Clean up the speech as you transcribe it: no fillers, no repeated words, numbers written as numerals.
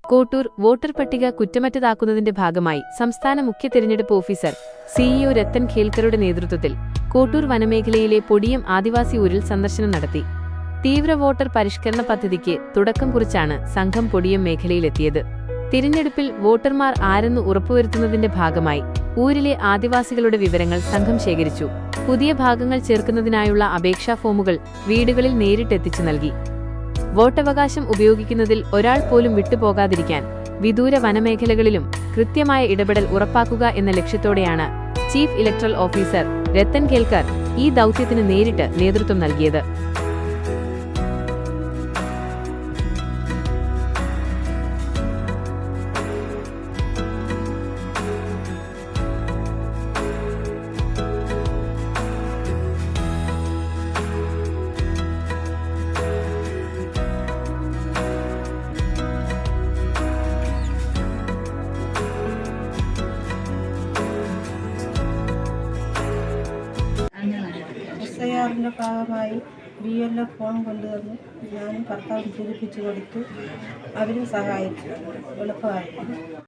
Kottoor voter പട്ടിക കുറ്റമറ്റതാക്കുന്നതിന്റെ ഭാഗമായി സംസ്ഥാന മുഖ്യ തെരഞ്ഞെടുപ്പ് ഓഫീസർ സിഇഒ രത്തൻ ഖേൽക്കറുടെ നേതൃത്വത്തിൽ കോട്ടൂർ വനമേഖലയിലെ പൊടിയം ആദിവാസി ഊരിൽ സന്ദർശനം നടത്തി. തീവ്ര വോട്ടർ പരിഷ്കരണ പദ്ധതിക്ക് തുടക്കം കുറിച്ചാണ് സംഘം പൊടിയം മേഖലയിലെത്തിയത്. തിരഞ്ഞെടുപ്പിൽ വോട്ടർമാർ ആരെന്ന് ഉറപ്പുവരുത്തുന്നതിന്റെ ഭാഗമായി ഊരിലെ ആദിവാസികളുടെ വിവരങ്ങൾ സംഘം ശേഖരിച്ചു. പുതിയ ഭാഗങ്ങൾ ചേർക്കുന്നതിനായുള്ള അപേക്ഷാ ഫോമുകൾ വീടുകളിൽ നേരിട്ടെത്തിച്ചു നൽകി. വോട്ടവകാശം ഉപയോഗിക്കുന്നതിൽ ഒരാൾ പോലും വിട്ടുപോകാതിരിക്കാൻ വിദൂര വനമേഖലകളിലും കൃത്യമായ ഇടപെടൽ ഉറപ്പാക്കുക എന്ന ലക്ഷ്യത്തോടെയാണ് chief electoral officer Rathan Kelkar ഈ ദൌത്യത്തിന് നേരിട്ട് നേതൃത്വം നൽകിയത്. SIR-ന്റെ ഭാഗമായി BLO ഫോൺ കൊണ്ടുവന്ന് ഞാനും ഭർത്താവും പൂരിപ്പിച്ചു കൊടുത്തു. അവരും സഹായിച്ചു. എളുപ്പമായിരുന്നു.